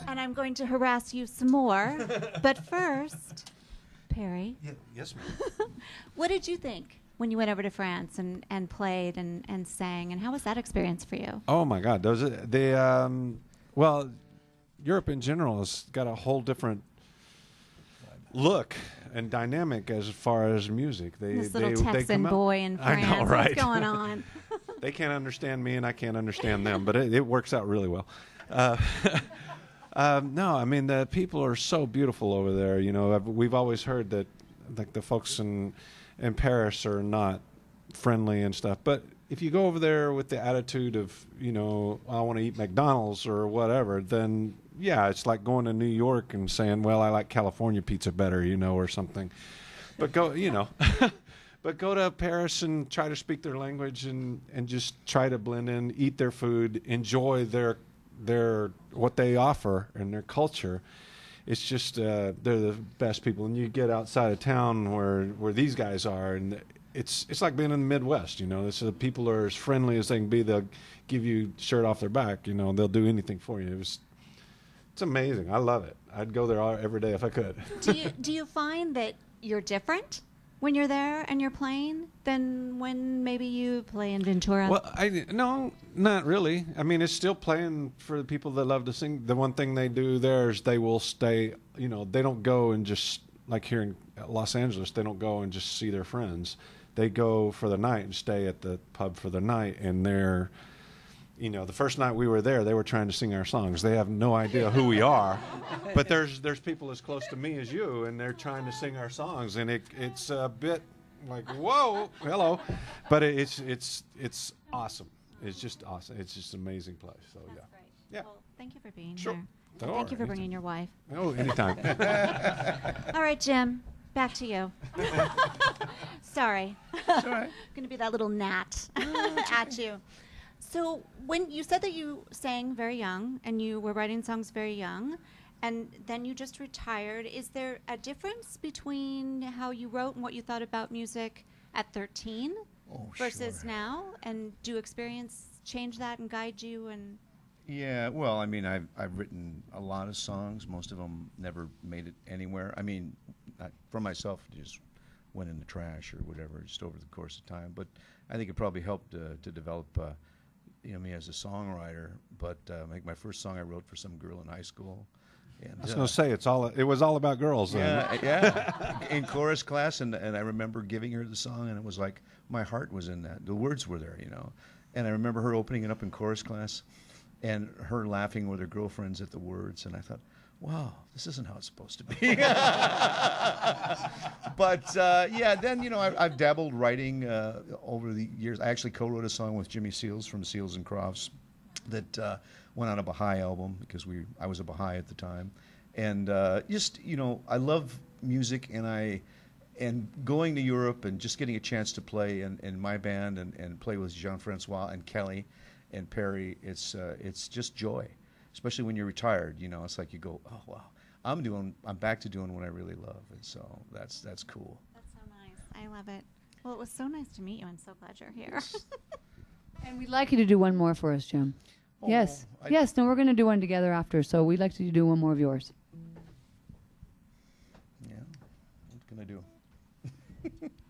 [SPEAKER 3] And I'm going to harass you some more. But first, Perry.
[SPEAKER 8] Yes, ma'am.
[SPEAKER 3] What did you think when you went over to France and played and sang? And how was that experience for you?
[SPEAKER 8] Oh my God, well, Europe in general has got a whole different look and dynamic as far as music.
[SPEAKER 3] This little Texan boy in France.
[SPEAKER 8] I know, right?
[SPEAKER 3] What's going on?
[SPEAKER 8] They can't understand me, and I can't understand them, but it works out really well. No, I mean, the people are so beautiful over there. You know, we've always heard that, like, the folks in Paris are not friendly and stuff. But if you go over there with the attitude of, you know, I want to eat McDonald's or whatever, then yeah, it's like going to New York and saying, well, I like California pizza better, you know, or something. But go, you know, but go to Paris and try to speak their language and just try to blend in, eat their food, enjoy their what they offer and their culture. It's just they're the best people. And you get outside of town where these guys are, and it's like being in the Midwest. You know, the people are as friendly as they can be. They'll give you shirt off their back. You know, they'll do anything for you. It's amazing. I love it. I'd go there every day if I could.
[SPEAKER 3] Do you find that you're different when you're there and you're playing than when maybe you play in Ventura?
[SPEAKER 8] Well, no, not really. I mean, it's still playing for the people that love to sing. The one thing they do there is they will stay, you know, they don't go and just, like here in Los Angeles, they don't go and just see their friends. they go for the night and stay at the pub for the night, and they're, you know, the first night we were there, they were trying to sing our songs. They have no idea who we are, but there's people as close to me as you, and they're trying to sing our songs, and it's a bit like, whoa, hello, but it's awesome. It's just awesome. It's just an amazing place. So
[SPEAKER 3] That's
[SPEAKER 8] yeah,
[SPEAKER 3] great.
[SPEAKER 8] yeah.
[SPEAKER 3] Well, thank you for being
[SPEAKER 8] Sure.
[SPEAKER 3] here.
[SPEAKER 8] Oh,
[SPEAKER 3] And thank you for
[SPEAKER 8] anytime.
[SPEAKER 3] bringing your wife.
[SPEAKER 8] Oh, anytime.
[SPEAKER 3] All right, Jim, back to you. Sorry.
[SPEAKER 9] It's all right.
[SPEAKER 3] Going to be that little gnat at you. So when you said that you sang very young and you were writing songs very young, and then you just retired, is there a difference between how you wrote and what you thought about music at 13 versus
[SPEAKER 9] sure.
[SPEAKER 3] now? And do experience change that and guide you? And
[SPEAKER 9] Yeah, well, I mean, I've written a lot of songs. Most of them never made it anywhere. I mean, for myself, just went in the trash or whatever, just over the course of time. But I think it probably helped to develop, me as a songwriter. But like my first song I wrote for some girl in high school. And,
[SPEAKER 8] I was going to say it was all about girls.
[SPEAKER 9] Yeah, in chorus class, and I remember giving her the song, and it was like my heart was in that. The words were there, you know. And I remember her opening it up in chorus class, and her laughing with her girlfriends at the words, and I thought, wow, this isn't how it's supposed to be. But yeah, then I've dabbled writing over the years. I actually co-wrote a song with Jimmy Seals from Seals and Crofts that went on a Baha'i album because I was a Baha'i at the time, and I love music, and going to Europe and just getting a chance to play in my band and play with Jean-Francois and Kelly and Perry, it's just joy, especially when you're retired. It's like you go, oh wow, I'm back to doing what I really love, and so that's cool.
[SPEAKER 3] that's so nice. I love it. Well, it was so nice to meet you. I'm so glad you're here.
[SPEAKER 2] And we'd like you to do one more for us, Jim. Yes. Yes. No, we're going to do one together after. So we'd like to do one more of yours.
[SPEAKER 9] Yeah, what can I do?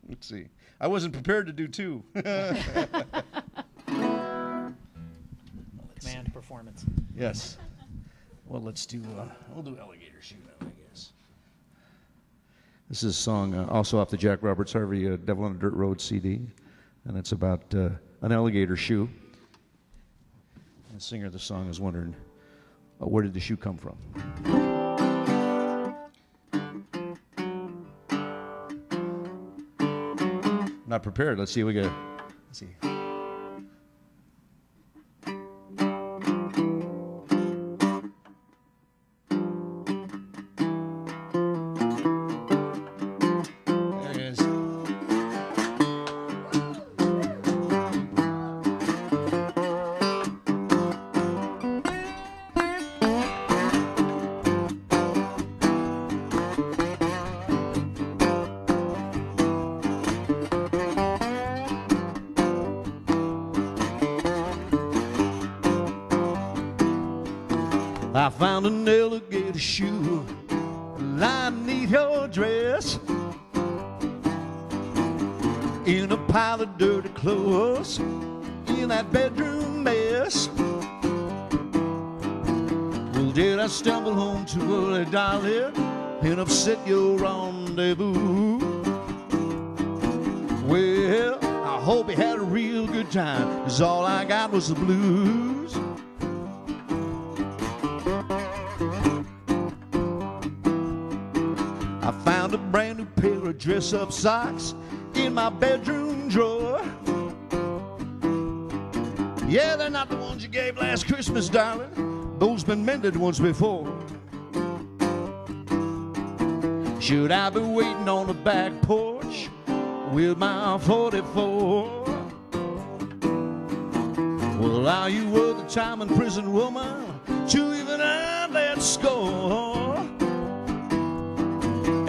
[SPEAKER 9] Let's see. I wasn't prepared to do two.
[SPEAKER 7] Command performance.
[SPEAKER 9] Yes. Well, we'll do Alligator Shoe now, I guess. This is a song also off the Jack Roberts Harvey Devil on a Dirt Road CD, and it's about an alligator shoe. And the singer of the song is wondering, where did the shoe come from? Not prepared. Let's see. Let's see. There it is. I found an alligator shoe lying beneath your dress in a pile of dirty clothes in that bedroom mess. Well, did I stumble home too early, darling, and upset your rendezvous? Well, I hope you had a real good time, 'cause all I got was the blues. I found a brand new pair of dress-up socks in my bedroom drawer. Yeah, they're not the ones you gave last Christmas, darling. Those been mended once before. Should I be waiting on the back porch with my 44? Well, are you worth the time in prison, woman, to even have that score?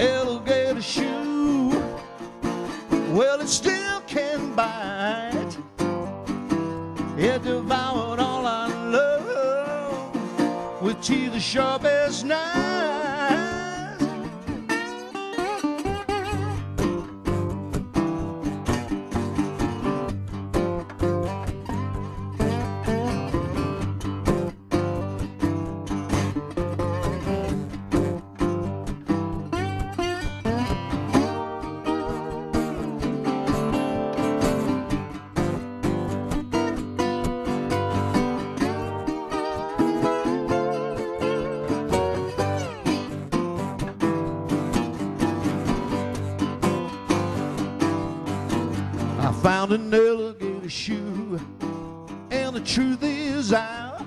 [SPEAKER 9] Alligator shoe, well, it still can bite. It devoured all I love with teeth as sharp as knives.
[SPEAKER 4] found an alligator shoe, and the truth is I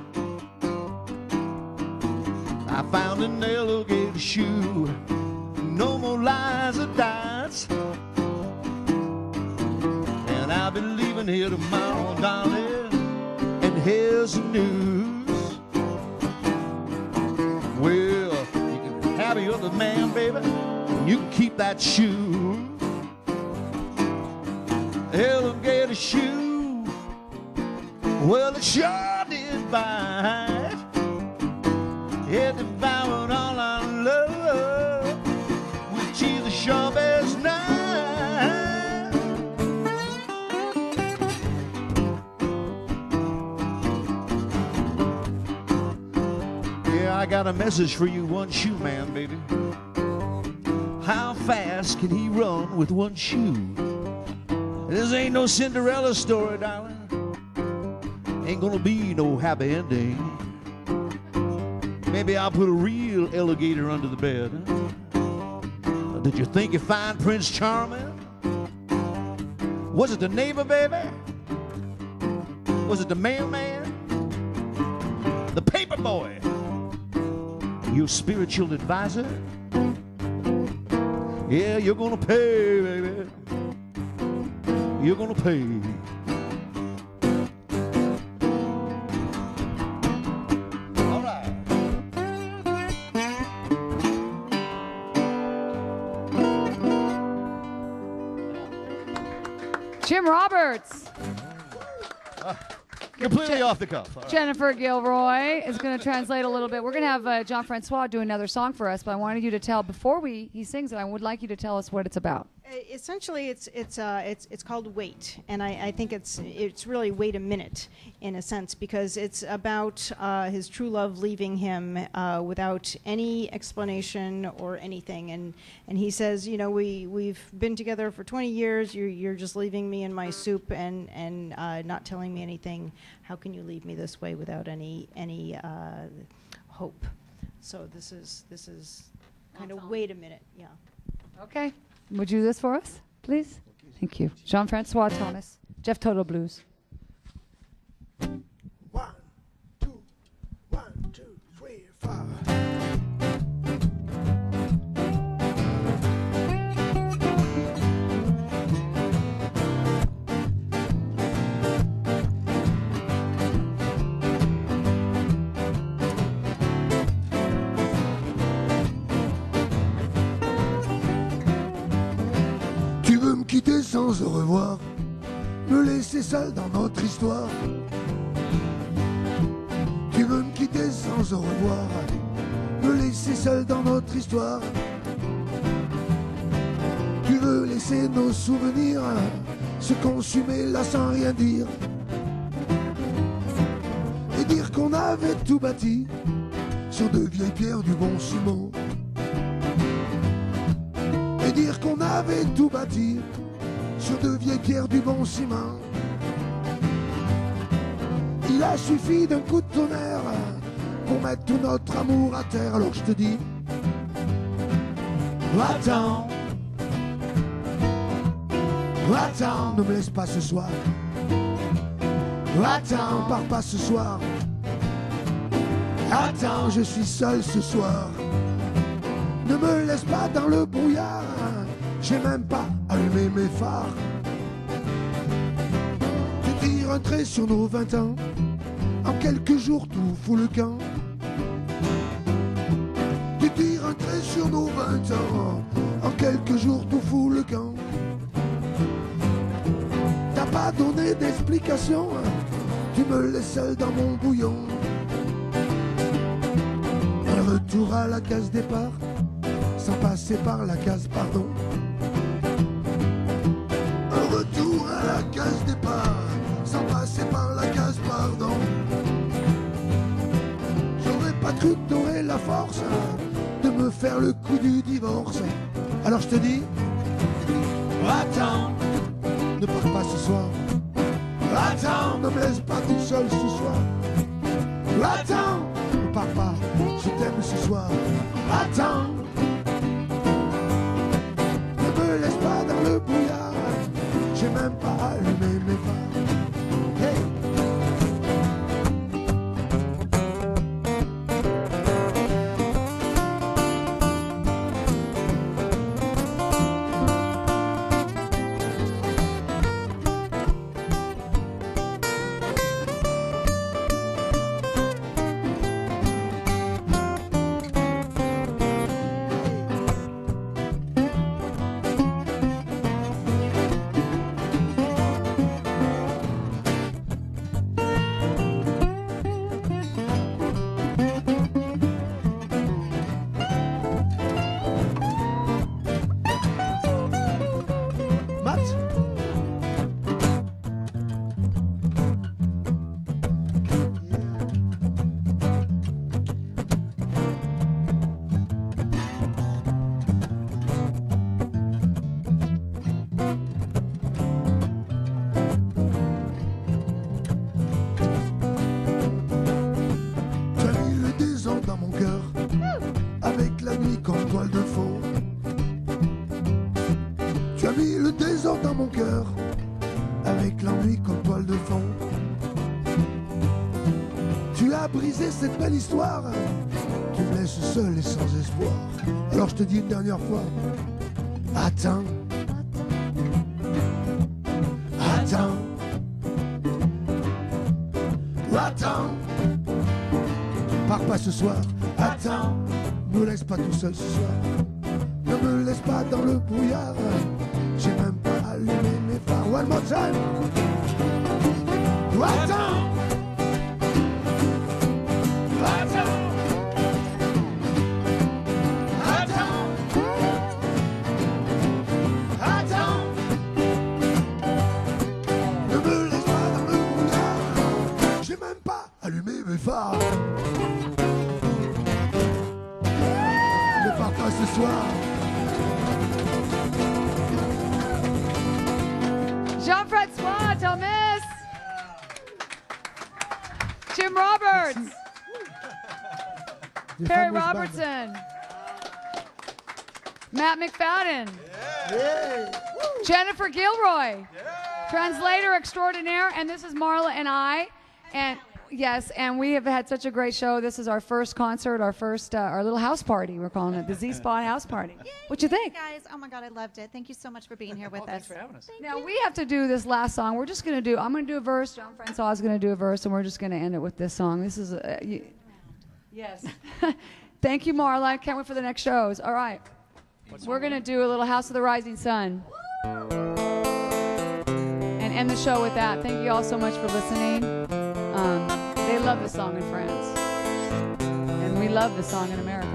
[SPEAKER 4] found an alligator shoe. No more lies or dice, and I'll be leaving here tomorrow, darling. And here's the news. Well, you can have your other man, baby, and you can keep that shoe. Alligator shoe, well, it sure did bite. It devoured all our love with cheese as sharp as knife. Yeah, I got a message for you, one shoe man, baby. How fast can he run with one shoe? This ain't no Cinderella story, darling. Ain't gonna be no happy ending. Maybe I'll put a real alligator under the bed. Did you think you find Prince Charming? Was it the neighbor, baby? Was it the mailman? The paper boy? Your spiritual advisor? Yeah, you're gonna pay, baby. You're gonna pay. All right.
[SPEAKER 2] Jim Roberts.
[SPEAKER 9] Completely off the cuff. All right.
[SPEAKER 2] Jennifer Gilroy is going to translate a little bit. We're going to have Jean-Francois do another song for us, but I wanted you to tell, before he sings it, I would like you to tell us what it's about.
[SPEAKER 6] Essentially, it's called Wait, and I think it's really wait a minute in a sense, because it's about his true love leaving him without any explanation or anything, and he says, you know, we've been together for 20 years. You're just leaving me in my soup and not telling me anything. How can you leave me this way without any hope? So this is kind of wait a minute, yeah.
[SPEAKER 2] Okay. Would you do this for us, please? Thank you. Jean-Francois Thomas, Jeff Toto Blues.
[SPEAKER 5] 1, 2, 1, 2, 3, 4. Tu veux me quitter sans au revoir, me laisser seul dans notre histoire. Tu veux me quitter sans au revoir, me laisser seul dans notre histoire. Tu veux laisser nos souvenirs se consumer là sans rien dire, et dire qu'on avait tout bâti sur de vieilles pierres du bon ciment. Et dire qu'on avait tout bâti sur de vieilles pierres du bon ciment. Il a suffi d'un coup de tonnerre pour mettre tout notre amour à terre. Alors je te dis, attends, attends, ne me laisse pas ce soir. Attends, pars pas ce soir. Attends, je suis seul ce soir. Ne me laisse pas dans le brouillard, j'ai même pas allumé mes phares. Tu tires un trait sur nos 20 ans, en quelques jours tout fout le camp. Tu tires un trait sur nos 20 ans, en quelques jours tout fout le camp. T'as pas donné d'explication, tu me laisses seul dans mon bouillon. Un retour à la case départ, sans passer par la case pardon. Un retour à la case départ, sans passer par la case pardon. J'aurais pas cru que t'aurais la force de me faire le coup du divorce. Alors je te dis, attends, ne pars pas ce soir. Attends, ne me laisse pas tout seul ce soir. Attends, ne pars pas, je t'aime ce soir. Attends, ne me laisse pas dans le brouillard, j'ai même même pas allumé mes phares. Hey. Cette belle histoire, tu me laisses seul et sans espoir. Alors je te dis une dernière fois, attends, attends, attends, pars pas ce soir, attends, me laisse pas tout seul ce soir, ne me laisse pas dans le brouillard, j'ai même pas allumé mes phares. One more time, attends. Phare. Ne pars pas ce soir.
[SPEAKER 2] Jean-Francois Thomas, Jim Roberts, Perry Robertson, Matt McFadden, Jennifer Gilroy, translator extraordinaire, and this is Marla and I, and yes, and we have had such a great show. This is our first concert, our first, our little house party. We're calling it the Z Spot House Party. What you think,
[SPEAKER 3] guys? Oh my God, I loved it. Thank you so much for being here with us.
[SPEAKER 7] Thanks for having us.
[SPEAKER 2] Now we have to do this last song. We're just gonna do. I'm gonna do a verse. John Francois is gonna do a verse, and we're just gonna end it with this song. This is yes. Thank you, Marla. I can't wait for the next shows. All right, we're gonna do a little House of the Rising Sun, and end the show with that. Thank you all so much for listening. They love the song in France, and we love the song in America.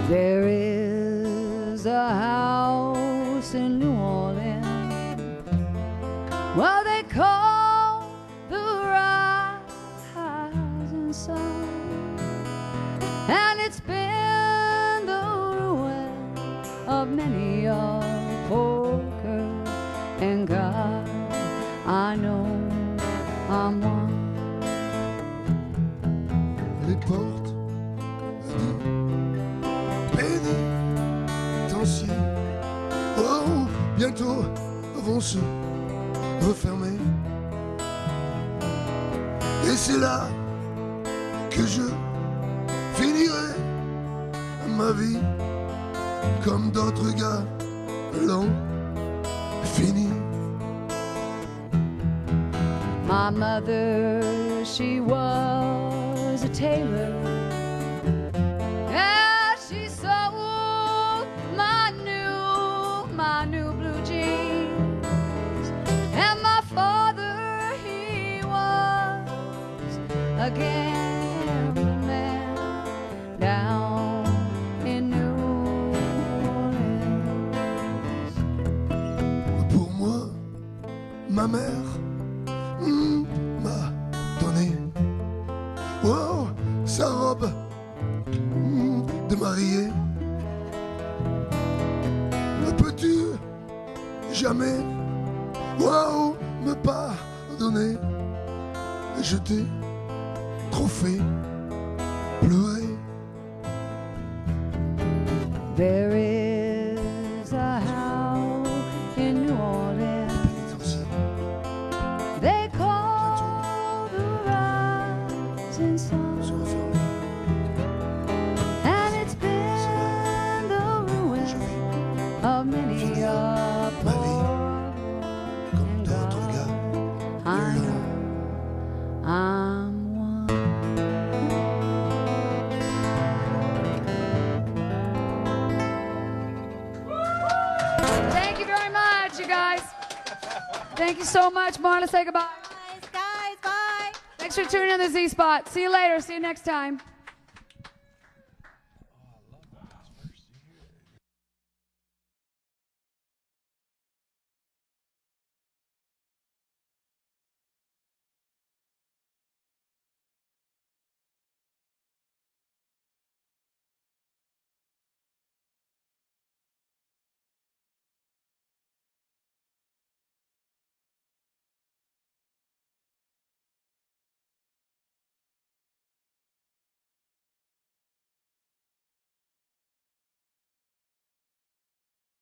[SPEAKER 2] There is a house in New Orleans, well, they call the rising sun, and it's been the ruin of many a poker, and God, I know I'm one.
[SPEAKER 5] Les portes du pénitencier, oh, bientôt vont se refermer. Et c'est là que je finirai ma vie comme d'autres gars l'ont fini.
[SPEAKER 2] My mother, she was a tailor, and she sewed my new blue jeans. And my father, he was a gambling man down in New Orleans.
[SPEAKER 5] Pour moi, ma mère m'a donné, oh, sa robe de mariée. Peux-tu jamais Wow, me pardonner, je t'ai trop fait pleurer.
[SPEAKER 2] There is a house in New Orleans they call the Robertson. And it's been the ruin of many a poor and God. I know I'm one. Thank you very much, you guys. Thank you so much. Marla, say goodbye.
[SPEAKER 3] Guys, bye.
[SPEAKER 2] Thanks for tuning in the Z Spot. See you later. See you next time.